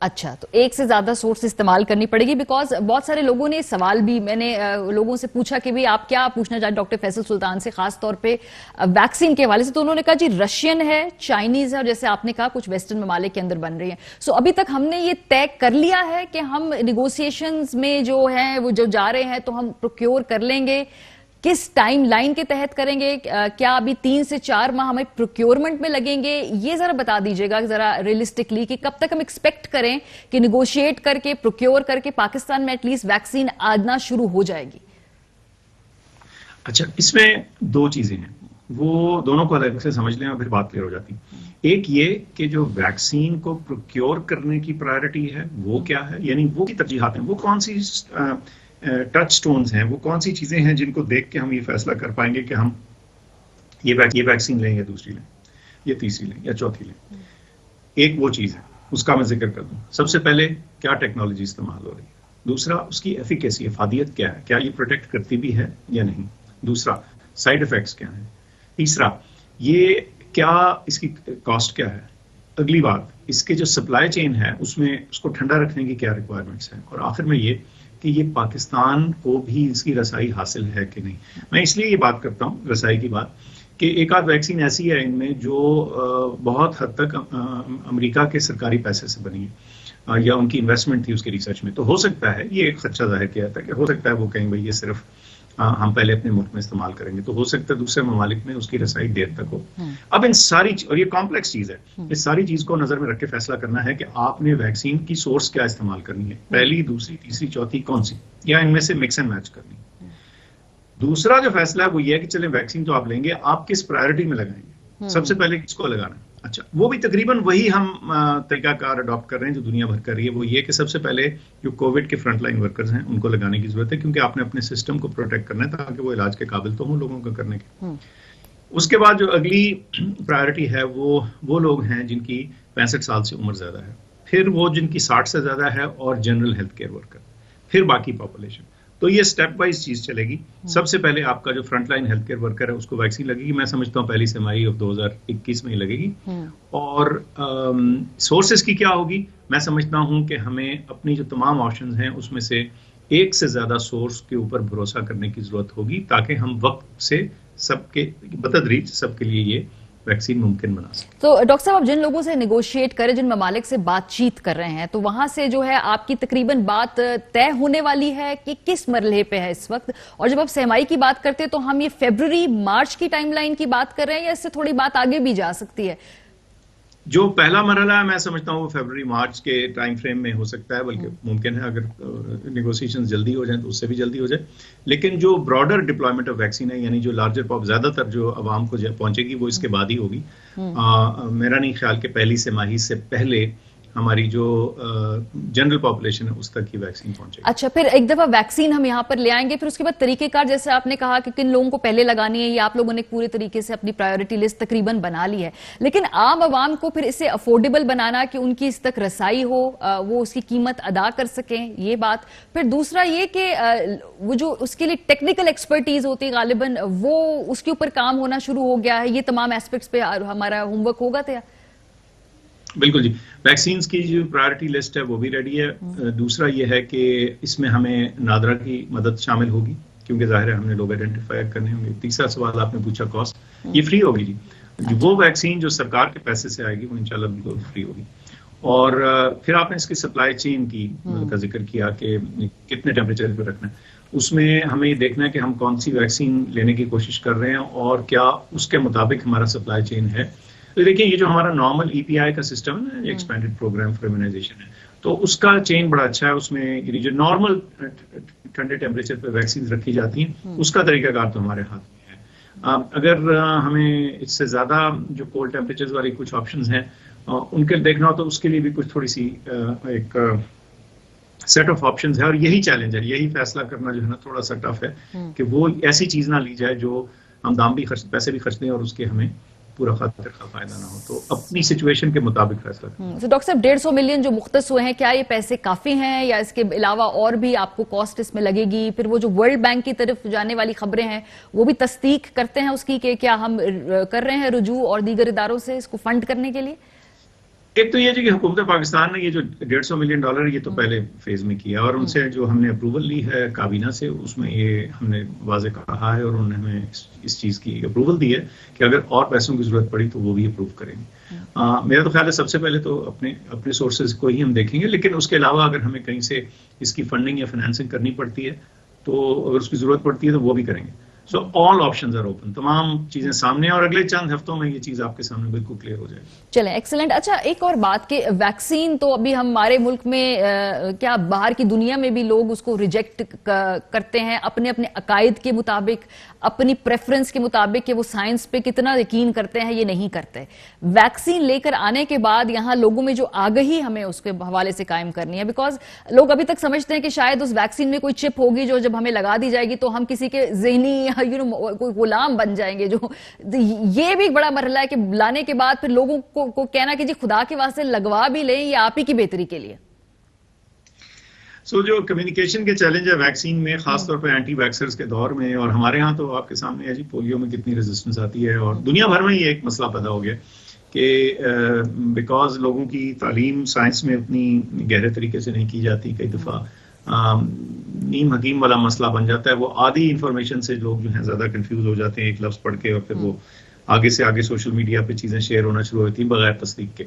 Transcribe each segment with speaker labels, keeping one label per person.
Speaker 1: اچھا، تو ایک سے زیادہ سورس استعمال کرنی پڑے گی، بیکاز بہت سارے لوگوں نے سوال بھی، میں نے لوگوں سے پوچھا کہ بھی آپ کیا پوچھنا چاہتے ڈاکٹر فیصل سلطان سے، خاص طور پہ ویکسین کے حوالے سے، تو انہوں نے کہا جی رشین ہے، چائنیز ہے، اور جیسے آپ نے کہا کچھ ویسٹرن ممالک کے اندر بن رہی ہیں. سو ابھی تک ہم نے یہ طے کر لیا ہے کہ ہم نیگوسیشنز میں جو ہیں وہ جو جا رہے ہیں تو ہم پروکیور کر لیں گے، کس ٹائم لائن کے تحت کریں گے؟ کیا ابھی 3 سے 4 ماہ ہمیں پروکیورمنٹ میں لگیں گے؟ یہ ذرا بتا دیجئے گا ذرا ریئلسٹکلی کہ کب تک ہم ایکسپیکٹ کریں کہ نیگوشیٹ کر کے پروکیور کر کے پاکستان میں ایٹ لیسٹ ویکسین آنا شروع ہو جائے گی.
Speaker 2: اچھا، اس میں دو چیزیں ہیں، وہ دونوں کو الگ سے سمجھ لیں اور پھر بات کلیئر ہو جاتی. ایک یہ کہ جو ویکسین کو پروکیور کرنے کی پرائرٹی ہے وہ کیا ہے، یعنی وہ کی ترجیحات ہیں، وہ کون سی ٹچ سٹونز ہیں، وہ کون سی چیزیں ہیں جن کو دیکھ کے ہم یہ فیصلہ کر پائیں گے کہ ہم یہ ویکسین لیں یا دوسری لیں یا تیسری لیں یا چوتھی لیں. ایک وہ چیز ہے، اس کا میں ذکر کر دوں. سب سے پہلے کیا ٹیکنالوجی استعمال ہو رہی ہے، دوسرا اس کی ایفیکیسی، افادیت کیا ہے، کیا یہ پروٹیکٹ کرتی بھی ہے یا نہیں، دوسرا سائیڈ ایفیکٹس کیا ہیں، تیسرا یہ کیا اس کی کاسٹ کیا ہے، اگلی بات اس کے جو سپلائی چین ہے اس میں اس کو ٹھنڈا رکھنے کی کیا ریکوائرمنٹس ہیں، اور آخر میں یہ کہ یہ پاکستان کو بھی اس کی رسائی حاصل ہے کہ نہیں. میں اس لیے یہ بات کرتا ہوں رسائی کی بات کہ ایک آدھ ویکسین ایسی ہے ان میں جو بہت حد تک امریکہ کے سرکاری پیسے سے بنی ہے یا ان کی انویسٹمنٹ تھی اس کے ریسرچ میں، تو ہو سکتا ہے یہ ایک خدشہ ظاہر کیا تھا کہ ہو سکتا ہے وہ کہیں بھائی یہ صرف ہم پہلے اپنے ملک میں استعمال کریں گے، تو ہو سکتا ہے دوسرے ممالک میں اس کی رسائی دیر تک ہو. اب ان ساری اور یہ کمپلیکس چیز ہے، اس ساری چیز کو نظر میں رکھ کے فیصلہ کرنا ہے کہ آپ نے ویکسین کی سورس کیا استعمال کرنی ہے، پہلی، دوسری، تیسری، چوتھی کون سی، یا ان میں سے مکس اینڈ میچ کرنی ہے. دوسرا جو فیصلہ ہے وہ یہ ہے کہ چلیں ویکسین تو آپ لیں گے، آپ کس پرائرٹی میں لگائیں گے، سب سے پہلے کس کو لگانا ہے. اچھا، وہ بھی تقریباً وہی ہم طریقہ کار اڈاپٹ کر رہے ہیں جو دنیا بھر کر رہی ہے، وہ یہ کہ سب سے پہلے جو کووڈ کے فرنٹ لائن ورکرز ہیں ان کو لگانے کی ضرورت ہے، کیونکہ آپ نے اپنے سسٹم کو پروٹیکٹ کرنا ہے تاکہ وہ علاج کے قابل تو ہوں لوگوں کا کرنے کے. اس کے بعد جو اگلی پرائرٹی ہے وہ لوگ ہیں جن کی 65 سال سے عمر زیادہ ہے، پھر وہ جن کی 60 سے زیادہ ہے، اور جنرل ہیلتھ کیئر ورکر، پھر باقی پاپولیشن. تو یہ سٹیپ وائز چیز چلے گی. سب سے پہلے آپ کا جو front line health care worker ہے اس کو ویکسین لگے گی، میں سمجھتا ہوں پہلی سہ-ماہی 2021 میں ہی لگے گی. اور سورسز کی کیا ہوگی، میں سمجھتا ہوں کہ ہمیں اپنی جو تمام آپشنز ہیں اس میں سے ایک سے زیادہ سورس کے اوپر بھروسہ کرنے کی ضرورت ہوگی تاکہ ہم وقت سے سب کے بتدریج سب کے لیے یہ ویکسین ممکن بنا سکیں.
Speaker 1: تو ڈاکٹر صاحب آپ جن لوگوں سے نیگوشیٹ کریں، جن ممالک سے بات چیت کر رہے ہیں، تو وہاں سے جو ہے آپ کی تقریباً بات طے ہونے والی ہے کہ کس مرحلے پہ ہے اس وقت؟ اور جب آپ سہ-ماہی کی بات کرتے ہیں تو ہم یہ فیبروری مارچ کی ٹائم لائن کی بات کر رہے ہیں یا اس سے تھوڑی بات آگے بھی جا سکتی ہے؟
Speaker 2: جو پہلا مرحلہ ہے میں سمجھتا ہوں وہ فیبروری مارچ کے ٹائم فریم میں ہو سکتا ہے، بلکہ ممکن ہے اگر نیگوسیشن جلدی ہو جائیں تو اس سے بھی جلدی ہو جائے. لیکن جو براڈر ڈپلائمنٹ آف ویکسین ہے، یعنی جو لارجر پاپ زیادہ تر جو عوام کو پہنچے گی وہ اس کے بعد ہی ہوگی. میرا نہیں خیال کہ پہلی سہ-ماہی سے پہلے ہماری جو جنرل پاپولیشن ہے اس تک کی ویکسین پہنچے گی.
Speaker 1: اچھا، پھر ایک دفعہ ویکسین ہم یہاں پر لے آئیں گے، پھر اس کے بعد طریقہ کار جیسے آپ نے کہا کہ کن لوگوں کو پہلے لگانی ہے، یہ آپ لوگوں نے پورے طریقے سے اپنی پرائیورٹی لسٹ تقریباً بنا لی ہے. لیکن عام عوام کو پھر اسے افورڈیبل بنانا کہ ان کی اس تک رسائی ہو، وہ اس کی قیمت ادا کر سکیں، یہ بات. پھر دوسرا یہ کہ وہ جو اس کے لیے ٹیکنیکل ایکسپرٹیز ہوتی ہے غالباً وہ اس کے اوپر کام ہونا شروع ہو گیا ہے، یہ تمام ایسپیکٹس پہ ہمارا ہوم ورک ہوگا تھا.
Speaker 2: بالکل جی، ویکسینز کی جو پرائرٹی لسٹ ہے وہ بھی ریڈی ہے. دوسرا یہ ہے کہ اس میں ہمیں نادرا کی مدد شامل ہوگی کیونکہ ظاہر ہے ہم نے لوگ آئیڈینٹیفائی کرنے ہوں گے. تیسرا سوال آپ نے پوچھا کاسٹ، یہ فری ہوگی جی. وہ ویکسین جو سرکار کے پیسے سے آئے گی وہ انشاءاللہ بالکل فری ہوگی. اور پھر آپ نے اس کی سپلائی چین کی کا ذکر کیا کہ کتنے ٹیمپریچر پہ رکھنا ہے. اس میں ہمیں یہ دیکھنا ہے کہ ہم کون سی ویکسین لینے کی کوشش کر رہے ہیں اور کیا اس کے مطابق ہمارا سپلائی چین ہے. تو دیکھیں یہ جو ہمارا نارمل ای پی آئی کا سسٹم ہے نا، ایکسپینڈڈ پروگرام فار امیونائزیشن ہے، تو اس کا چین بڑا اچھا ہے. اس میں جو نارمل ٹھنڈے ٹیمپریچر پہ ویکسین رکھی جاتی ہیں اس کا طریقہ کار تو ہمارے ہاتھ میں ہے. اگر ہمیں اس سے زیادہ جو کولڈ ٹیمپریچر والی کچھ آپشنز ہیں ان کے دیکھنا ہو تو اس کے لیے بھی کچھ تھوڑی سی ایک سیٹ آف آپشنز ہے. اور یہی چیلنج ہے، یہی فیصلہ کرنا جو ہے نا تھوڑا سا ٹف ہے کہ وہ ایسی چیز نہ لی جائے جو ہم دام بھی پیسے بھی خرچ دیں اور اس کے ہمیں پورا خاطر کا فائدہ نہ ہو. تو اپنی سچویشن کے مطابق فیصلہ کریں.
Speaker 1: تو ڈاکٹر صاحب 150 ملین جو مختص ہوئے ہیں، کیا یہ پیسے کافی ہیں یا اس کے علاوہ اور بھی آپ کو کاسٹ اس میں لگے گی؟ پھر وہ جو ورلڈ بینک کی طرف جانے والی خبریں ہیں وہ بھی تصدیق کرتے ہیں اس کی کہ کیا ہم کر رہے ہیں رجوع اور دیگر اداروں سے اس کو فنڈ کرنے کے لیے؟
Speaker 2: ایک تو یہ کہ حکومت پاکستان نے یہ جو $150 ملین یہ تو پہلے فیز میں کیا، اور ان سے جو ہم نے اپروول لی ہے کابینہ سے، اس میں یہ ہم نے واضح کہا ہے اور انہوں نے ہمیں اس چیز کی اپروول دی ہے کہ اگر اور پیسوں کی ضرورت پڑی تو وہ بھی اپروو کریں گے. میرا تو خیال ہے سب سے پہلے تو اپنے سورسز کو ہی ہم دیکھیں گے، لیکن اس کے علاوہ اگر ہمیں کہیں سے اس کی فنڈنگ یا فائنینسنگ کرنی پڑتی ہے تو اگر اس کی ضرورت پڑتی ہے تو وہ بھی کریں گے. سو آل آپشنز آر اوپن، تمام چیزیں سامنے، اور اگلے چند ہفتوں میں یہ چیز آپ کے سامنے بالکل کلیئر ہو جائے گی.
Speaker 1: چلیں ایکسلنٹ. اچھا ایک اور بات کہ ویکسین تو ابھی ہمارے ملک میں کیا باہر کی دنیا میں بھی لوگ اس کو ریجیکٹ کرتے ہیں اپنے اپنے عقائد کے مطابق، اپنی پریفرنس کے مطابق کہ وہ سائنس پہ کتنا یقین کرتے ہیں یہ نہیں کرتے. ویکسین لے کر آنے کے بعد یہاں لوگوں میں جو آگہی ہمیں اس کے حوالے سے قائم کرنی ہے، بیکاز لوگ ابھی تک سمجھتے ہیں کہ شاید اس ویکسین میں کوئی چپ ہوگی جو جب ہمیں لگا دی جائے گی تو ہم کسی کے ذہنی کوئی غلام بن جائیں گے. جو یہ بھی ایک بڑا مرحلہ ہے کہ لانے کے بعد پھر لوگوں کو کہنا کہ جی خدا کے واسطے لگوا بھی لیں، یہ آپ ہی کی بہتری کے لیے.
Speaker 2: جو کمیونیکیشن کے چیلنج ہے ویکسین میں، خاص طور پہ اینٹی ویکسرز کے دور میں، اور ہمارے ہاں تو آپ کے سامنے ہے جی پولیو میں کتنی ریزسٹنس آتی ہے، اور دنیا بھر میں یہ ایک مسئلہ پیدا ہو گیا کہ بیکاز لوگوں کی تعلیم سائنس میں اتنی گہرے طریقے سے نہیں کی جاتی، کئی دفعہ نیم حکیم والا مسئلہ بن جاتا ہے. وہ آدھی انفارمیشن سے لوگ جو ہیں زیادہ کنفیوز ہو جاتے ہیں ایک لفظ پڑھ کے، اور پھر وہ آگے سے آگے سوشل میڈیا پہ چیزیں شیئر ہونا شروع ہوتی ہیں بغیر تصدیق کے.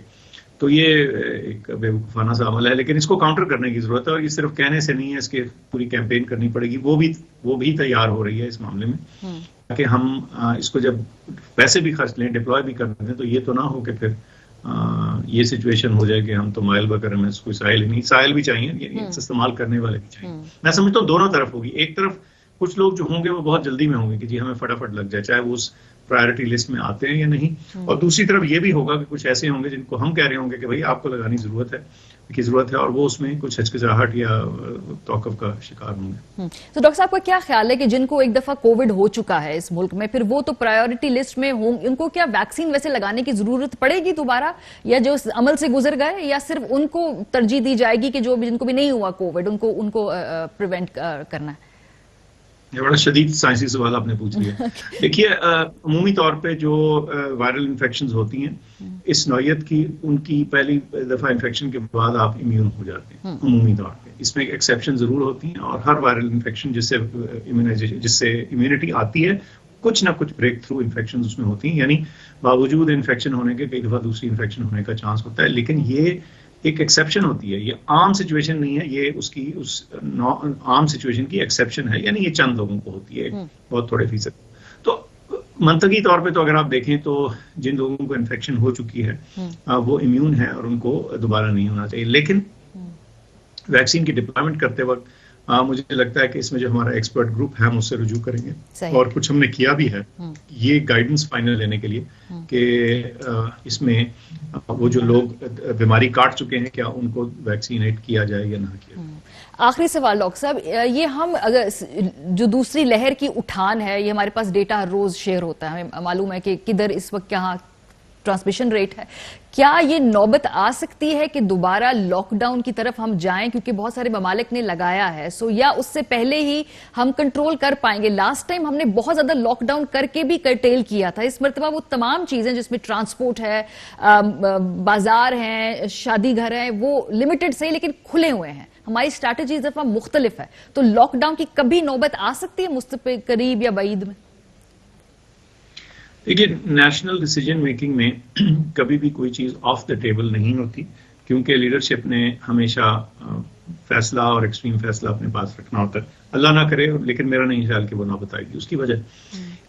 Speaker 2: تو یہ ایک بے وقوفانہ سا عمل ہے، لیکن اس کو کاؤنٹر کرنے کی ضرورت ہے، اور یہ صرف کہنے سے نہیں ہے، اس کے پوری کیمپین کرنی پڑے گی. وہ بھی تیار ہو رہی ہے اس معاملے میں، تاکہ ہم اس کو جب پیسے بھی خرچ لیں، ڈپلوائے بھی کر دیں، تو یہ تو نہ ہو کہ پھر یہ سچویشن ہو جائے کہ ہم تو مائل بکر میں کوئی سائل ہی نہیں. سائل بھی چاہیے، استعمال کرنے والے بھی چاہیے. میں سمجھتا ہوں دونوں طرف ہوگی. ایک طرف کچھ لوگ جو ہوں گے وہ بہت جلدی میں ہوں گے کہ جی ہمیں فٹافٹ لگ جائے، چاہے وہ اس پرائرٹی لسٹ میں آتے ہیں یا نہیں. اور دوسری طرف یہ بھی ہوگا کہ کچھ ایسے ہوں گے جن کو ہم کہہ رہے ہوں گے کہ بھائی آپ کو لگانی ضرورت ہے، اور وہ اس میں کچھ ہچکچاہٹ یا توقف کا شکار ہوں گے.
Speaker 1: تو ڈاکٹر صاحب کا کیا خیال ہے کہ جن کو ایک دفعہ کووڈ ہو چکا ہے اس ملک میں، پھر وہ تو پرائیورٹی لسٹ میں ہوں، ان کو کیا ویکسین ویسے لگانے کی ضرورت پڑے گی دوبارہ، یا جو اس عمل سے گزر گئے، یا صرف ان کو ترجیح دی جائے گی کہ جن کو بھی نہیں ہوا کووڈ ان کو پریونٹ کرنا ہے؟
Speaker 2: یہ بڑا شدید سائنسی سوال آپ نے پوچھ لیا. دیکھیے عمومی طور پہ جو وائرل انفیکشنز ہوتی ہیں اس نوعیت کی، ان کی پہلی دفعہ انفیکشن کے بعد آپ امیون ہو جاتے ہیں عمومی طور پہ. اس میں ایکسیپشن ضرور ہوتی ہیں، اور ہر وائرل انفیکشن جس سے امیونٹی آتی ہے، کچھ نہ کچھ بریک تھرو انفیکشن اس میں ہوتی ہیں. یعنی باوجود انفیکشن ہونے کے کئی دفعہ دوسری انفیکشن ہونے کا چانس ہوتا ہے، لیکن یہ ایک ایکسیپشن ہوتی ہے، یہ عام سچویشن نہیں ہے. یہ اس عام سچویشن کی ایکسیپشن ہے، یعنی یہ چند لوگوں کو ہوتی ہے، بہت تھوڑے فیصد. تو منطقی طور پہ تو اگر آپ دیکھیں تو جن لوگوں کو انفیکشن ہو چکی ہے وہ امیون ہے اور ان کو دوبارہ نہیں ہونا چاہیے. لیکن ویکسین کی ڈپلوائمنٹ کرتے وقت مجھے لگتا ہے کہ اس میں جو ہمارا ایکسپرٹ گروپ ہے ہم اس سے رجوع کریں گے، اور کچھ ہم نے کیا بھی ہے یہ گائیڈنس فائنل لینے کے لیے کہ اس میں وہ جو لوگ بیماری کاٹ چکے ہیں کیا ان کو ویکسینیٹ کیا جائے یا نہ کیا جائے.
Speaker 1: آخری سوال ڈاکٹر صاحب، یہ ہم اگر جو دوسری لہر کی اٹھان ہے، یہ ہمارے پاس ڈیٹا ہر روز شیئر ہوتا ہے، ہمیں معلوم ہے کہ کدھر اس وقت کہاں ٹرانسمیشن ریٹ ہے. کیا یہ نوبت آ سکتی ہے کہ دوبارہ لاک ڈاؤن کی طرف ہم جائیں، کیونکہ بہت سارے ممالک نے لگایا ہے، یا اس سے پہلے ہی ہم کنٹرول کر پائیں گے؟ لاسٹ ٹائم ہم نے بہت زیادہ لاک ڈاؤن کر کے بھی کرٹیل کیا تھا. اس مرتبہ وہ تمام چیزیں جس میں ٹرانسپورٹ ہے، بازار ہیں، شادی گھر ہیں، وہ لمیٹڈ سے لیکن کھلے ہوئے ہیں. ہماری اسٹریٹجی اس دفعہ مختلف ہے. تو لاک ڈاؤن کی کبھی نوبت آ سکتی ہے مستقبل قریب یا بعید میں؟
Speaker 2: دیکھیے نیشنل ڈیسیجن میکنگ میں کبھی بھی کوئی چیز آف دا ٹیبل نہیں ہوتی، کیونکہ لیڈرشپ نے ہمیشہ فیصلہ اور ایکسٹریم فیصلہ اپنے پاس رکھنا ہوتا ہے. اللہ نہ کرے، لیکن میرا نہیں خیال کہ وہ نہ بتائے گی. اس کی وجہ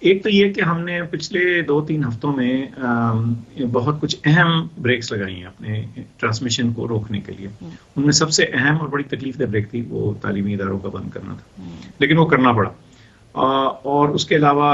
Speaker 2: ایک تو یہ کہ ہم نے پچھلے 2-3 ہفتوں میں بہت کچھ اہم بریکس لگائی ہیں اپنے ٹرانسمیشن کو روکنے کے لیے. ان میں سب سے اہم اور بڑی تکلیف دہ بریک تھی وہ تعلیمی اداروں کا بند کرنا تھا، لیکن وہ کرنا پڑا. اور اس کے علاوہ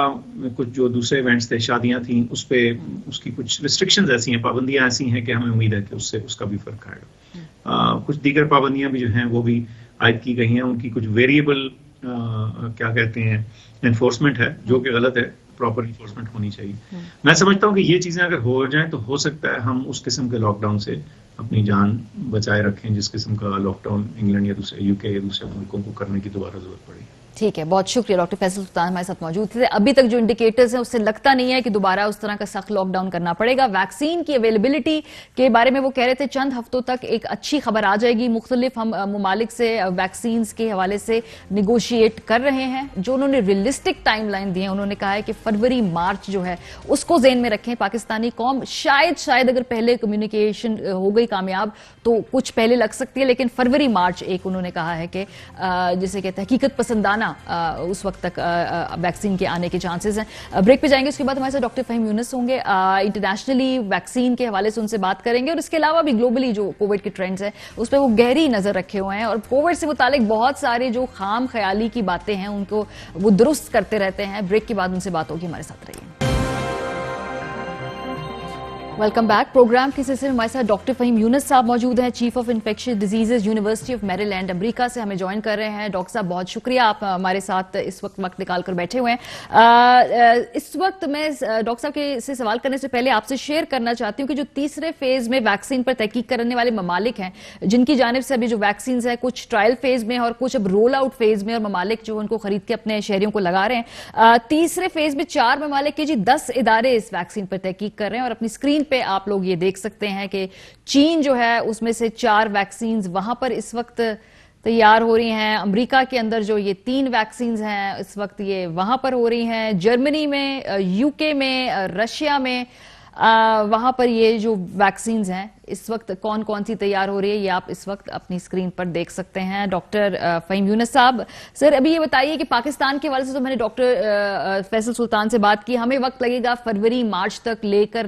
Speaker 2: کچھ جو دوسرے ایونٹس تھے، شادیاں تھیں، اس پہ اس کی کچھ ریسٹرکشنز ایسی ہیں، پابندیاں ایسی ہیں کہ ہمیں امید ہے کہ اس کا بھی فرق آئے گا. کچھ دیگر پابندیاں بھی جو ہیں وہ بھی عائد کی گئی ہیں. ان کی کچھ ویریبل کیا کہتے ہیں انفورسمنٹ ہے، جو کہ غلط ہے. پراپر انفورسمنٹ ہونی چاہیے. میں سمجھتا ہوں کہ یہ چیزیں اگر ہو جائیں تو ہو سکتا ہے ہم اس قسم کے لاک ڈاؤن سے اپنی جان بچائے رکھیں جس قسم کا لاک ڈاؤن انگلینڈ یا دوسرے UK یا دوسرے ملکوں کو کرنے کی دوبارہ ضرورت پڑی.
Speaker 1: ٹھیک ہے, بہت شکریہ. ڈاکٹر فیصل سلطان ہمارے ساتھ موجود تھے. ابھی تک جو انڈیکیٹرز ہیں اس سے لگتا نہیں ہے کہ دوبارہ اس طرح کا سخت لاک ڈاؤن کرنا پڑے گا. ویکسین کی اویلیبلٹی کے بارے میں وہ کہہ رہے تھے چند ہفتوں تک ایک اچھی خبر آ جائے گی. مختلف ہم ممالک سے ویکسینز کے حوالے سے نیگوشیٹ کر رہے ہیں. جو انہوں نے ریئلسٹک ٹائم لائن دی ہے, انہوں نے کہا ہے کہ فروری مارچ جو ہے اس کو ذہن میں رکھیں. پاکستانی قوم شاید اگر پہلے کمیونیکیشن ہو گئی کامیاب تو کچھ پہلے لگ سکتی ہے, لیکن فروری مارچ ایک انہوں نے کہا ہے کہ جسے کہتے ہیں حقیقت پسندانہ اس وقت تک ویکسین کے آنے کے چانسز ہیں. بریک پہ جائیں گے, اس کے بعد ہمارے ساتھ ڈاکٹر فہیم یونس ہوں گے. انٹرنیشنلی ویکسین کے حوالے سے ان سے بات کریں گے, اور اس کے علاوہ بھی گلوبلی جو کووڈ کے ٹرینڈز ہیں اس پہ وہ گہری نظر رکھے ہوئے ہیں, اور کووڈ سے متعلق بہت سارے جو خام خیالی کی باتیں ہیں ان کو وہ درست کرتے رہتے ہیں. بریک کے بعد ان سے بات ہوگی, ہمارے ساتھ رہیے. Welcome back. پروگرام کے سلسلے میں ہمارے ساتھ ڈاکٹر فہیم یونس صاحب موجود ہیں, chief of infectious diseases university of میری لینڈ امریکہ سے ہمیں جوائن کر رہے ہیں. ڈاکٹر صاحب بہت شکریہ, آپ ہمارے ساتھ اس وقت نکال کر بیٹھے ہوئے ہیں. اس وقت میں ڈاکٹر صاحب کے سے سوال کرنے سے پہلے آپ سے شیئر کرنا چاہتی ہوں کہ جو تیسرے فیز میں ویکسین پر تحقیق کرنے والے ممالک ہیں جن کی جانب سے ابھی جو ویکسینز ہیں کچھ ٹرائل فیز میں اور کچھ اب رول آؤٹ فیز میں, اور ممالک جو ان کو خرید کے اپنے شہریوں کو لگا رہے ہیں. تیسرے فیز میں 4 ممالک کے 10 ادارے اس ویکسین پر تحقیق کر رہے ہیں, اور اپنی اسکرین پہ آپ لوگ یہ دیکھ سکتے ہیں کہ چین جو ہے اس میں سے 4 ویکسینز وہاں پر اس وقت تیار ہو رہی ہیں. امریکہ کے اندر جو یہ 3 ویکسینز ہیں اس وقت یہ وہاں پر ہو رہی ہیں. جرمنی میں, یو کے میں, رشیا میں, وہاں پر یہ جو ویکسینز ہیں اس وقت کون کون سی تیار ہو رہی ہے یہ آپ اس وقت اپنی اسکرین پر دیکھ سکتے ہیں. ڈاکٹر فہیم یونس صاحب, سر ابھی یہ بتائیے کہ پاکستان کے حوالے سے تو میں نے ڈاکٹر فیصل سلطان سے بات کی, ہمیں وقت لگے گا فروری مارچ تک لے کر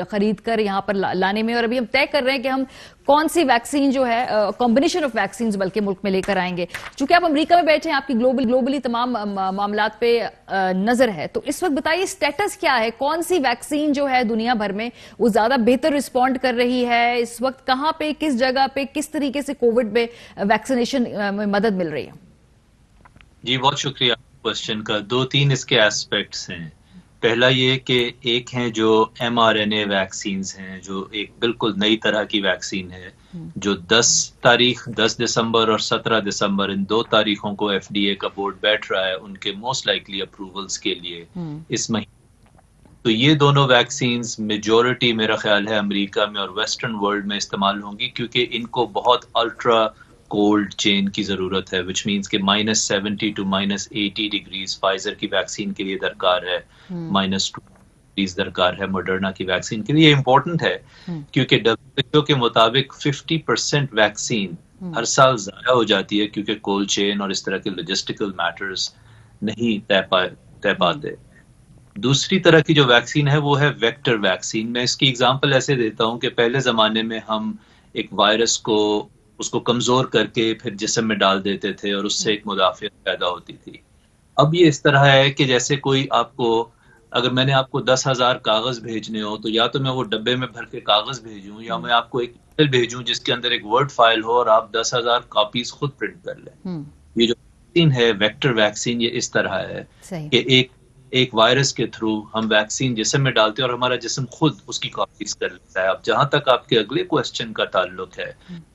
Speaker 1: خرید کر یہاں پر لانے میں, اور ابھی ہم طے کر رہے ہیں کہ ہم کون سی ویکسین جو ہے کمبینیشن آف ویکسینز بلکہ ملک میں لے کر آئیں گے. چونکہ آپ امریکہ میں بیٹھے ہیں, آپ کی گلوبلی تمام معاملات پہ نظر ہے, تو اس وقت بتائیے اسٹیٹس کیا ہے, کون سی ویکسین جو ہے دنیا بھر میں وہ زیادہ بہتر رسپونڈ کر رہی ہے اس وقت, کہاں پہ, کس جگہ پہ, کس طریقے سے کووڈ میں ویکسینیشن میں مدد مل رہی ہے؟
Speaker 3: جی بہت شکریہ کوشچن کا. 2-3 اس کے ایسپیکٹس ہیں. پہلا یہ کہ ایک ہیں جو M R N A vaccines ہیں, جو ایک بالکل نئی طرح کی ویکسین ہے, جو 10 دسمبر اور 17 دسمبر ان 2 تاریخوں کو ایف ڈی اے کا بورڈ بیٹھ رہا ہے ان کے موسٹ لائکلی اپروولز کے لیے اس مہینے. تو یہ دونوں ویکسینز میجورٹی میرا خیال ہے امریکہ میں اور ویسٹرن ورلڈ میں استعمال ہوں گی, کیونکہ ان کو بہت الٹرا کولڈ چین کی ضرورت ہے, وچ مینس کہ -70 to -80 ڈگریز فائزر کی ویکسین کے لیے درکار ہے, -2 ڈگریز درکار ہے ماڈرنا کی ویکسین کے لیے. یہ امپورٹنٹ ہے کیونکہ WHO کے مطابق 50% ویکسین ہر سال ضائع ہو جاتی ہے کیونکہ کولڈ چین اور اس طرح کے لاجسٹیکل میٹرز نہیں طے پاتے. دوسری طرح کی جو ویکسین ہے وہ ہے ویکٹر ویکسین. میں اس کی اگزامپل ایسے دیتا ہوں کہ پہلے زمانے میں ہم ایک وائرس کو اس کو کمزور کر کے پھر جسم میں ڈال دیتے تھے اور اس سے ایک مدافعت پیدا ہوتی تھی. اب یہ اس طرح ہے کہ جیسے کوئی آپ کو, اگر میں نے آپ کو 10,000 کاغذ بھیجنے ہو تو یا تو میں وہ ڈبے میں بھر کے کاغذ بھیجوں, یا میں آپ کو ایک ای میل بھیجوں جس کے اندر ایک ورڈ فائل ہو اور آپ 10,000 کاپیز خود پرنٹ کر لیں. یہ جو ویکسین ہے ویکٹر ویکسین, یہ اس طرح ہے کہ ایک وائرس کے تھرو ہم ویکسین جسم میں ڈالتے ہیں اور ہمارا جسم خود اس کی کاپیز کر لیتا ہے. اب جہاں تک آپ کے اگلے کوشچن کا تعلق ہے,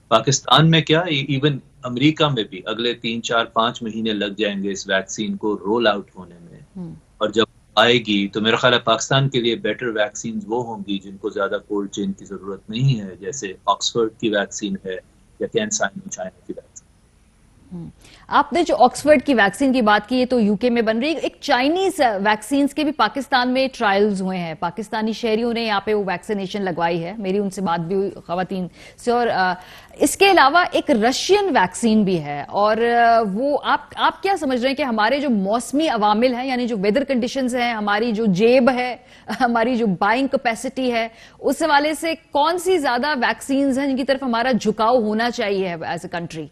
Speaker 3: پاکستان میں کیا, ایون امریکہ میں بھی اگلے 3-4-5 مہینے لگ جائیں گے اس ویکسین کو رول آؤٹ ہونے میں, اور جب آئے گی تو میرا خیال ہے پاکستان کے لیے بیٹر ویکسینز وہ ہوں گی جن کو زیادہ کولڈ چین کی ضرورت نہیں ہے, جیسے آکسفورڈ کی ویکسین ہے یا کینسائنو چائنا کی ویکسین.
Speaker 1: آپ نے جو آکسفورڈ کی ویکسین کی بات کی ہے تو یو کے میں بن رہی ہے, ایک چائنیز ویکسینز کے بھی پاکستان میں ٹرائلز ہوئے ہیں, پاکستانی شہریوں نے یہاں پہ وہ ویکسینیشن لگوائی ہے, میری ان سے بات بھی ہوئی خواتین سے. اور اس کے علاوہ ایک رشین ویکسین بھی ہے, اور وہ آپ کیا سمجھ رہے ہیں کہ ہمارے جو موسمی عوامل ہیں, یعنی جو ویدر کنڈیشنز ہیں, ہماری جو جیب ہے, ہماری جو بائنگ کیپیسٹی ہے, اس حوالے سے کون سی زیادہ ویکسینز ہیں جن کی طرف ہمارا جھکاؤ ہونا چاہیے ایز اے کنٹری؟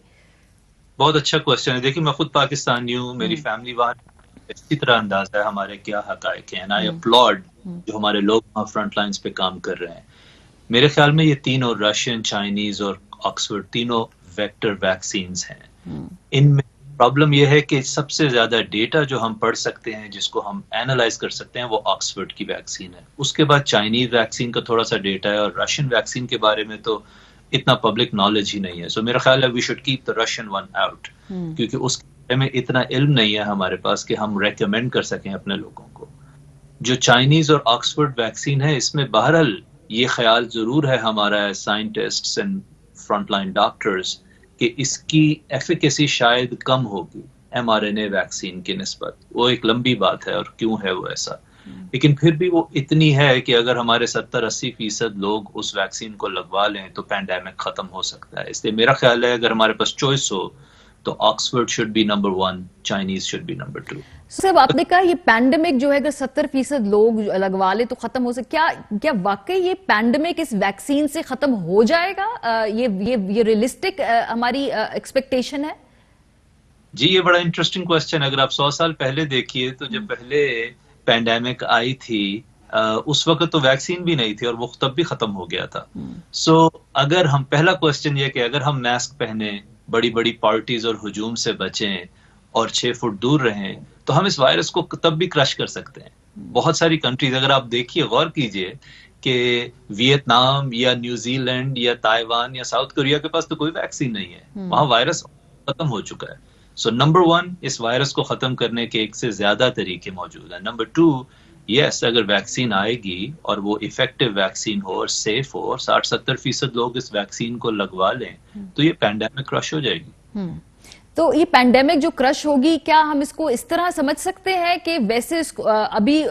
Speaker 3: بہت اچھا کوشچن ہے. دیکھیے میں خود پاکستانی ہوں, میری فیملی وہاں اسی طرح انداز ہے ہمارے کیا حقائق ہیں. آئی اپلاڈ جو ہمارے لوگ وہاں فرنٹ لائنز پہ کام کر رہے ہیں. میرے خیال میں یہ تینوں رشین, چائنیز اور آکسفورڈ تینوں ویکٹر ویکسینز ہیں. ان میں پرابلم یہ ہے کہ سب سے زیادہ ڈیٹا جو ہم پڑھ سکتے ہیں, جس کو ہم اینالائز کر سکتے ہیں, وہ آکسفورڈ کی ویکسین ہے. اس کے بعد چائنیز ویکسین کا تھوڑا سا ڈیٹا ہے, اور رشین ویکسین کے بارے میں تو اتنا پبلک نالج ہی نہیں ہے. سو میرا خیال ہے we should keep the Russian one out, کیونکہ اس میں اتنا علم نہیں ہے ہمارے پاس کہ ہم ریکمینڈ کر سکیں اپنے لوگوں کو. جو چائنیز اور آکسفورڈ ویکسین ہے اس میں بہرحال یہ خیال ضرور ہے ہمارا scientists and front line doctors کہ اس کی ایفیکیسی شاید کم ہوگی ایم آر این اے ویکسین کی نسبت. وہ ایک لمبی بات ہے اور کیوں ہے وہ ایسا, لیکن پھر بھی وہ اتنی ہے کہ اگر ہمارے 70-80% لوگ اس ویکسین کو لگوا لیں تو پینڈیمک ختم ہو سکتا ہے. اس لیے میرا خیال ہے اگر ہمارے پاس چوائس ہو تو Oxford should be number 1, Chinese should be number 2.
Speaker 1: صاحب آپ نے کہا یہ پینڈیمک جو ہے اگر 70% لوگ لگوا لے تو ختم ہو سکے, کیا واقعی یہ پینڈیمک اس ویکسین سے ختم ہو جائے گا؟ یہ ریئلسٹک ہماری ایکسپیکٹیشن ہے؟
Speaker 3: جی یہ بڑا انٹرسٹنگ کوسچن. اگر آپ 100 سال پہلے دیکھیے تو جب پہلے پینڈیمک آئی تھی اس وقت تو ویکسین بھی نہیں تھی اور وہ تب بھی ختم ہو گیا تھا. سو اگر ہم پہلا کوسچن یہ کہ اگر ہم ماسک پہنیں, بڑی بڑی پارٹیز اور ہجوم سے بچیں اور 6 فٹ دور رہیں تو ہم اس وائرس کو تب بھی کرش کر سکتے ہیں. بہت ساری کنٹریز اگر آپ دیکھیے غور کیجئے کہ ویتنام یا نیوزی لینڈ یا تائیوان یا ساؤتھ کوریا کے پاس تو کوئی ویکسین نہیں ہے, وہاں وائرس ختم ہو چکا ہے. سو نمبر 1 اس وائرس کو ختم کرنے کے ایک سے زیادہ طریقے موجود ہیں. نمبر 2 یس اگر ویکسین آئے گی اور وہ افیکٹو ویکسین ہو اور سیف ہو اور 60-70% لوگ اس ویکسین کو لگوا لیں تو یہ پینڈیمک کرش ہو جائے گی.
Speaker 1: تو یہ پینڈیمک جو کرش ہوگی, کیا ہم اس کو اس طرح سمجھ سکتے ہیں کہ ویسے ابھی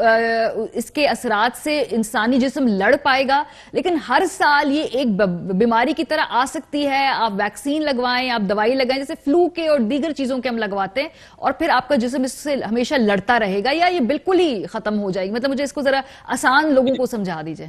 Speaker 1: اس کے اثرات سے انسانی جسم لڑ پائے گا لیکن ہر سال یہ ایک بیماری کی طرح آ سکتی ہے, آپ ویکسین لگوائیں, آپ دوائی لگائیں جیسے فلو کے اور دیگر چیزوں کے ہم لگواتے ہیں اور پھر آپ کا جسم اس سے ہمیشہ لڑتا رہے گا, یا یہ بالکل ہی ختم ہو جائے گی؟ مطلب مجھے اس کو ذرا آسان لوگوں کو سمجھا دیجیے.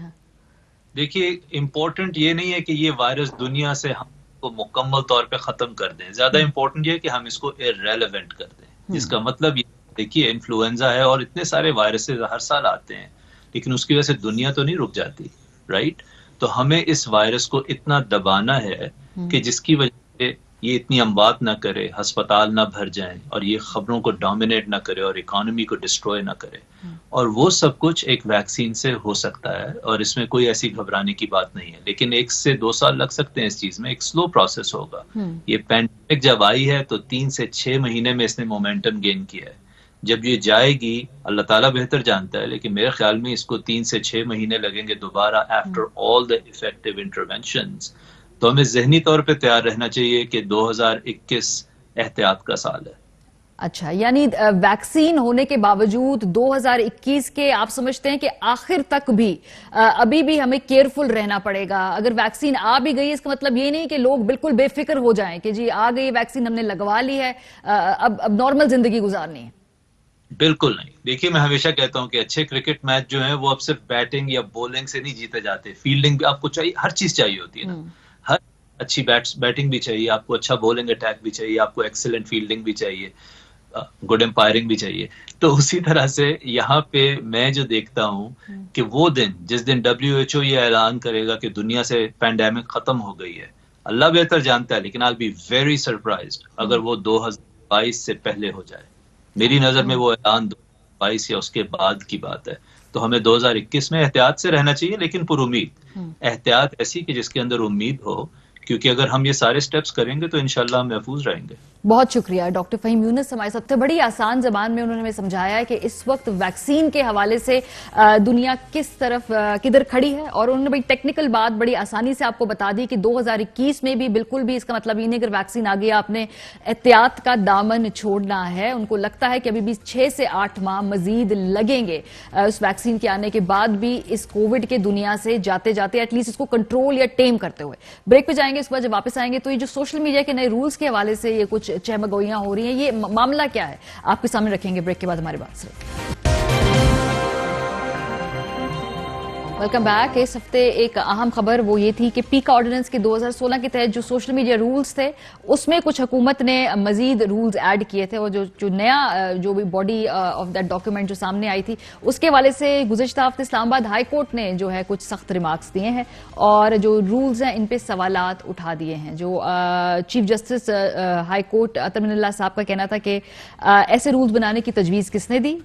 Speaker 3: دیکھیے امپورٹنٹ یہ نہیں ہے کہ یہ وائرس دنیا سے ہم کو مکمل طور پہ ختم کر دیں, زیادہ امپورٹنٹ یہ ہے کہ ہم اس کو irrelevant کر دیں. جس کا مطلب یہ دیکھیے انفلوئنزا ہے اور اتنے سارے وائرسز ہر سال آتے ہیں لیکن اس کی وجہ سے دنیا تو نہیں رک جاتی, رائٹ؟ تو ہمیں اس وائرس کو اتنا دبانا ہے کہ جس کی وجہ سے یہ اتنی اموات نہ کرے, ہسپتال نہ بھر جائیں اور یہ خبروں کو ڈومینیٹ نہ کرے اور اکانومی کو ڈسٹروائے نہ کرے. اور وہ سب کچھ ایک ویکسین سے ہو سکتا ہے اور اس میں کوئی ایسی گھبرانے کی بات نہیں ہے, لیکن 1 سے 2 سال لگ سکتے ہیں اس چیز میں, ایک سلو پروسیس ہوگا. یہ پینڈیمک جب آئی ہے تو 3 سے 6 مہینے میں اس نے مومنٹم گین کیا ہے. جب یہ جائے گی اللہ تعالیٰ بہتر جانتا ہے, لیکن میرے خیال میں اس کو 3 سے 6 مہینے لگیں گے دوبارہ after all the effective interventions. تو ہمیں ذہنی طور پہ تیار رہنا چاہیے کہ 2021 احتیاط کا سال ہے.
Speaker 1: اچھا, یعنی ویکسین ہونے کے باوجود 2021 کے آپ سمجھتے ہیں کہ آخر تک بھی ابھی بھی ہمیں کیئرفل رہنا پڑے گا؟ اگر ویکسین آ بھی گئی اس کا مطلب یہ نہیں کہ لوگ بالکل بے فکر ہو جائیں کہ جی آ گئی ویکسین, ہم نے لگوا لی ہے, اب نارمل زندگی گزارنی ہے. بالکل
Speaker 3: نہیں. دیکھیے میں ہمیشہ کہتا ہوں کہ اچھے کرکٹ میچ جو ہیں وہ اب صرف بیٹنگ یا بولنگ سے نہیں جیتے جاتے, فیلڈنگ بھی آپ کو چاہیے, ہر چیز چاہیے ہوتی ہے نا. ہر اچھی بیٹنگ بھی چاہیے آپ کو, اچھا بولنگ اٹیک بھی چاہیے آپ کو, ایکسیلنٹ فیلڈنگ بھی چاہیے, گڈ امپائرنگ بھی چاہیے. تو اسی طرح سے یہاں پہ میں جو دیکھتا ہوں کہ وہ دن جس دن WHO یہ اعلان کرے گا کہ دنیا سے پینڈیمک ختم ہو گئی ہے, اللہ بہتر جانتا ہے, لیکن I'll be very surprised اگر وہ 2022 سے پہلے ہو جائے. میری نظر میں وہ اعلان 2022 یا اس کے بعد کی بات ہے. تو ہمیں 2021 میں احتیاط سے رہنا چاہیے, لیکن پر امید احتیاط ایسی کہ جس کے اندر امید ہو, کیونکہ اگر ہم یہ سارے سٹیپس کریں گے تو انشاءاللہ ہم محفوظ رہیں گے.
Speaker 1: بہت شکریہ ڈاکٹر فہیم یونس, ہمارے ساتھ بڑی آسان زبان میں انہوں نے ہمیں سمجھایا ہے کہ اس وقت ویکسین کے حوالے سے دنیا کس طرف کدھر کھڑی ہے, اور انہوں نے بڑی ٹیکنیکل بات بڑی آسانی سے آپ کو بتا دی کہ 2021 میں بھی بالکل بھی اس کا مطلب یہ نہیں اگر ویکسین آ گیا آپ نے احتیاط کا دامن چھوڑنا ہے. ان کو لگتا ہے کہ ابھی بھی 6 سے 8 ماہ مزید لگیں گے اس ویکسین کے آنے کے بعد بھی اس کووڈ کے دنیا سے جاتے جاتے ایٹ لیسٹ اس کو کنٹرول یا ٹیم کرتے ہوئے. بریک پہ جائیں گے, اس کے بعد جب واپس آئیں گے تو یہ جو سوشل میڈیا کے نئے رولز کے حوالے سے یہ کچھ چہمگوئیاں ہو رہی ہیں, یہ معاملہ کیا ہے آپ کے سامنے رکھیں گے بریک کے بعد ہماری بات سے. Welcome back. اس ہفتے ایک اہم خبر وہ یہ تھی کہ پیکا آرڈیننس کے 2016 کے تحت جو سوشل میڈیا رولز تھے اس میں کچھ حکومت نے مزید رولز ایڈ کیے تھے, اور جو نیا جو بھی باڈی آف دیٹ ڈاکیومنٹ جو سامنے آئی تھی اس کے حوالے سے گزشتہ ہفتے اسلام آباد ہائی کورٹ نے جو ہے کچھ سخت ریمارکس دیے ہیں اور جو رولز ہیں ان پہ سوالات اٹھا دیے ہیں. جو چیف جسٹس ہائی کورٹ اطہر من اللہ صاحب کا کہنا تھا کہ ایسے رولز بنانے کی تجویز کس نے دی,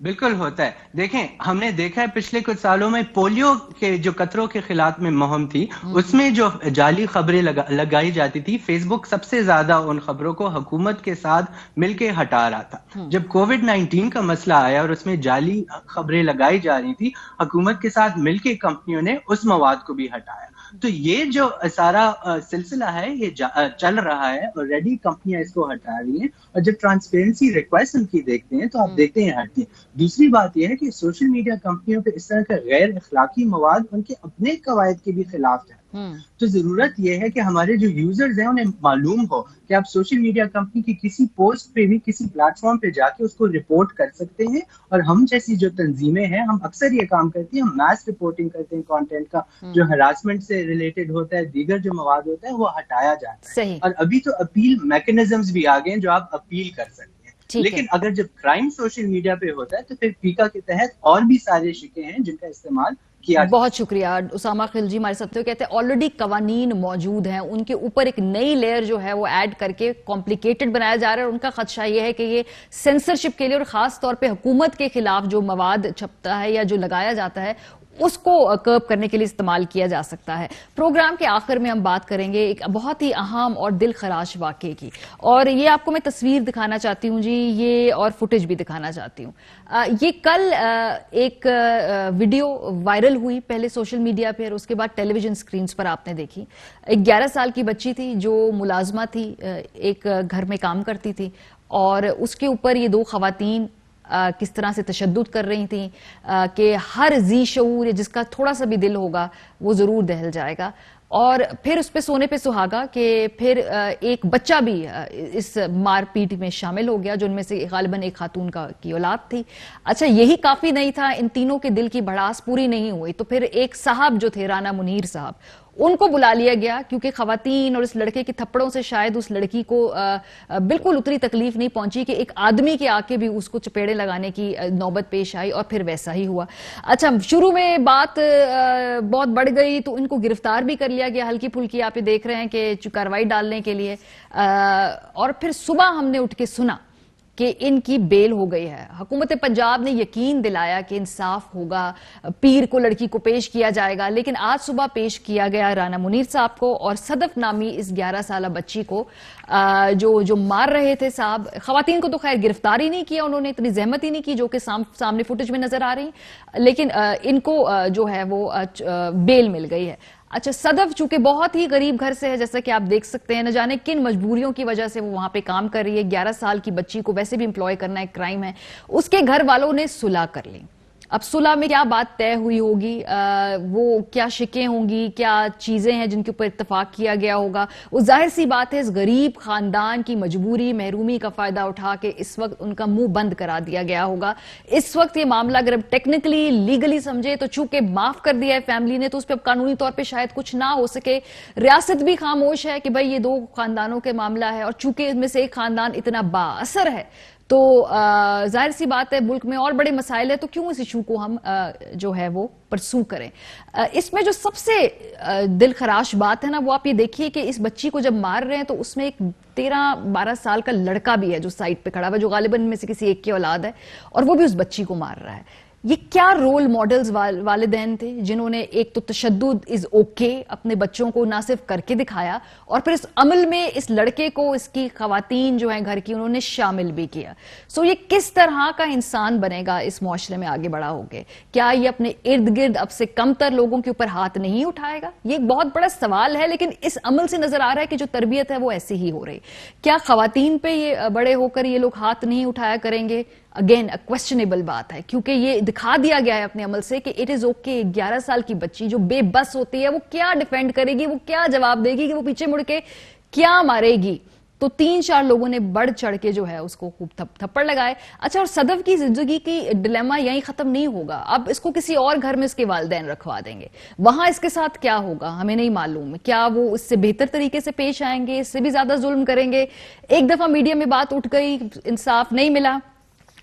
Speaker 4: بالکل ہوتا ہے. دیکھیں ہم نے دیکھا ہے پچھلے کچھ سالوں میں پولیو کے جو قطروں کے خلاف میں مہم تھی اس میں جو جعلی خبریں لگائی جاتی تھی، فیس بک سب سے زیادہ ان خبروں کو حکومت کے ساتھ مل کے ہٹا رہا تھا. جب کووڈ 19 کا مسئلہ آیا اور اس میں جعلی خبریں لگائی جا رہی تھی، حکومت کے ساتھ مل کے کمپنیوں نے اس مواد کو بھی ہٹایا. تو یہ جو سارا سلسلہ ہے یہ چل رہا ہے، آلریڈی کمپنیاں اس کو ہٹا رہی ہیں، اور جب ٹرانسپیرنسی ریکویسٹ ان کی دیکھتے ہیں تو آپ دیکھتے ہیں ہٹتی ہیں. دوسری بات یہ ہے کہ سوشل میڈیا کمپنیوں پہ اس طرح کا غیر اخلاقی مواد ان کے اپنے قواعد کے بھی خلاف ہے. تو ضرورت یہ ہے کہ ہمارے جو یوزرز ہیں انہیں معلوم ہو کہ آپ سوشل میڈیا کمپنی کی کسی پوسٹ پہ بھی کسی پلیٹ فارم پہ جا کے اس کو رپورٹ کر سکتے ہیں. اور ہم جیسی جو تنظیمیں ہیں ہم اکثر یہ کام کرتی ہیں، ہم میس رپورٹنگ کرتے ہیں کانٹینٹ کا جو ہراسمنٹ سے ریلیٹڈ ہوتا ہے، دیگر جو مواد ہوتا ہے وہ ہٹایا جاتا ہے. اور ابھی تو اپیل میکنزمز بھی آ گئے ہیں جو آپ اپیل کر سکتے ہیں. لیکن اگر جب کرائم سوشل میڈیا پہ ہوتا ہے تو پھر پیکا کے تحت اور بھی سارے شکے ہیں جن کا استعمال کیا.
Speaker 1: بہت شکریہ اسامہ خلجی ہمارے ساتھ کہتے ہیں آلریڈی قوانین موجود ہیں، ان کے اوپر ایک نئی لیئر جو ہے وہ ایڈ کر کے کمپلیکیٹڈ بنایا جا رہا ہے، اور ان کا خدشہ یہ ہے کہ یہ سینسرشپ کے لیے اور خاص طور پہ حکومت کے خلاف جو مواد چھپتا ہے یا جو لگایا جاتا ہے اس کو کرب کرنے کے لیے استعمال کیا جا سکتا ہے. پروگرام کے آخر میں ہم بات کریں گے ایک بہت ہی اہم اور دل خراش واقعے کی، اور یہ آپ کو میں تصویر دکھانا چاہتی ہوں جی، یہ اور فوٹیج بھی دکھانا چاہتی ہوں. یہ کل ایک ویڈیو وائرل ہوئی، پہلے سوشل میڈیا پہ اور اس کے بعد ٹیلی ویژن سکرینز پر آپ نے دیکھی. ایک 11 سال کی بچی تھی جو ملازمہ تھی، ایک گھر میں کام کرتی تھی، اور اس کے اوپر یہ 2 خواتین کس طرح سے تشدد کر رہی تھیں کہ ہر ذی شعور جس کا تھوڑا سا بھی دل ہوگا وہ ضرور دہل جائے گا. اور پھر اس پہ سونے پہ سہاگا کہ پھر ایک بچہ بھی اس مار پیٹ میں شامل ہو گیا جو ان میں سے غالباً ایک خاتون کی اولاد تھی. اچھا یہی کافی نہیں تھا، ان تینوں کے دل کی بھڑاس پوری نہیں ہوئی تو پھر ایک صاحب جو تھے رانا منیر صاحب، ان کو بلا لیا گیا کیونکہ خواتین اور اس لڑکے کے تھپڑوں سے شاید اس لڑکی کو بالکل اتنی تکلیف نہیں پہنچی کہ ایک آدمی کے آ کے بھی اس کو چپیڑے لگانے کی نوبت پیش آئی، اور پھر ویسا ہی ہوا. اچھا شروع میں بات بہت بڑھ گئی تو ان کو گرفتار بھی کر لیا گیا، ہلکی پھلکی آپ یہ دیکھ رہے ہیں کہ کارروائی ڈالنے کے لیے، اور پھر صبح ہم نے اٹھ کے سنا کہ ان کی بیل ہو گئی ہے. حکومت پنجاب نے یقین دلایا کہ انصاف ہوگا، پیر کو لڑکی کو پیش کیا جائے گا، لیکن آج صبح پیش کیا گیا رانا منیر صاحب کو اور صدف نامی اس 11 سالہ بچی کو جو مار رہے تھے صاحب. خواتین کو تو خیر گرفتار ہی نہیں کیا، انہوں نے اتنی زحمت ہی نہیں کی جو کہ سامنے فوٹیج میں نظر آ رہی، لیکن ان کو جو ہے وہ بیل مل گئی ہے. اچھا صدف چونکہ بہت ہی غریب گھر سے ہے، جیسا کہ آپ دیکھ سکتے ہیں، نہ جانے کن مجبوریوں کی وجہ سے وہ وہاں پہ کام کر رہی ہے. 11 سال کی بچی کو ویسے بھی امپلوائے کرنا ایک کرائم ہے. اس کے گھر والوں نے صلح کر لی. اب صلح میں کیا بات طے ہوئی ہوگی، وہ کیا شکیں ہوں گی، کیا چیزیں ہیں جن کے اوپر اتفاق کیا گیا ہوگا، وہ ظاہر سی بات ہے اس غریب خاندان کی مجبوری محرومی کا فائدہ اٹھا کے اس وقت ان کا منہ بند کرا دیا گیا ہوگا. اس وقت یہ معاملہ اگر اب ٹیکنیکلی لیگلی سمجھے تو چونکہ معاف کر دیا ہے فیملی نے تو اس پہ اب قانونی طور پہ شاید کچھ نہ ہو سکے. ریاست بھی خاموش ہے کہ بھائی یہ 2 خاندانوں کے معاملہ ہے، اور چونکہ ان میں سے ایک خاندان اتنا با اثر ہے تو ظاہر سی بات ہے ملک میں اور بڑے مسائل ہیں، تو کیوں اس ایشو کو ہم جو ہے وہ پرسو کریں. اس میں جو سب سے دل خراش بات ہے نا وہ آپ یہ دیکھیے کہ اس بچی کو جب مار رہے ہیں تو اس میں ایک 13-12 سال کا لڑکا بھی ہے جو سائڈ پہ کھڑا ہوا، جو غالباً ان میں سے کسی ایک کی اولاد ہے، اور وہ بھی اس بچی کو مار رہا ہے. یہ کیا رول ماڈلز والدین تھے جنہوں نے ایک تو تشدد از اوکے اپنے بچوں کو نہ صرف کر کے دکھایا، اور پھر اس عمل میں اس لڑکے کو اس کی خواتین جو ہیں گھر کی انہوں نے شامل بھی کیا. سو یہ کس طرح کا انسان بنے گا اس معاشرے میں آگے بڑا ہوگے؟ کیا یہ اپنے ارد گرد اب سے کم تر لوگوں کے اوپر ہاتھ نہیں اٹھائے گا؟ یہ ایک بہت بڑا سوال ہے، لیکن اس عمل سے نظر آ رہا ہے کہ جو تربیت ہے وہ ایسی ہی ہو رہی. کیا خواتین پہ یہ بڑے ہو کر یہ لوگ ہاتھ نہیں اٹھایا کریں گے؟ اگین کویسچنیبل بات ہے، کیونکہ یہ دکھا دیا گیا ہے اپنے عمل سے کہ اٹ از اوکے. 11 سال کی بچی جو بے بس ہوتی ہے وہ کیا ڈیفینڈ کرے گی، وہ کیا جواب دے گی کہ وہ پیچھے مڑ کے کیا مارے گی؟ تو 3-4 لوگوں نے بڑھ چڑھ کے جو ہے اس کو خوب تھپڑ لگائے. اچھا اور صدف کی زندگی کی ڈیلیما یہیں ختم نہیں ہوگا، اب اس کو کسی اور گھر میں اس کے والدین رکھوا دیں گے، وہاں اس کے ساتھ کیا ہوگا ہمیں نہیں معلوم. کیا وہ اس سے بہتر طریقے سے پیش آئیں گے، اس سے بھی زیادہ ظلم کریں گے؟ ایک دفعہ میڈیا میں بات اٹھ گئی، انصاف نہیں ملا،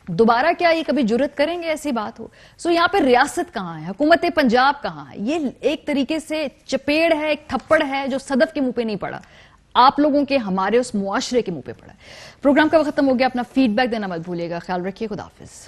Speaker 1: دوبارہ کیا یہ کبھی جرت کریں گے ایسی بات ہو؟ سو یہاں پہ ریاست کہاں ہے، حکومت پنجاب کہاں ہے؟ یہ ایک طریقے سے چپیڑ ہے، ایک تھپڑ ہے جو صدف کے منہ پہ نہیں پڑا، آپ لوگوں کے ہمارے اس معاشرے کے منہ پہ پڑا ہے. پروگرام کا وقت ختم ہو گیا، اپنا فیڈ بیک دینا مت بھولیے گا. خیال رکھیے، خدا حافظ.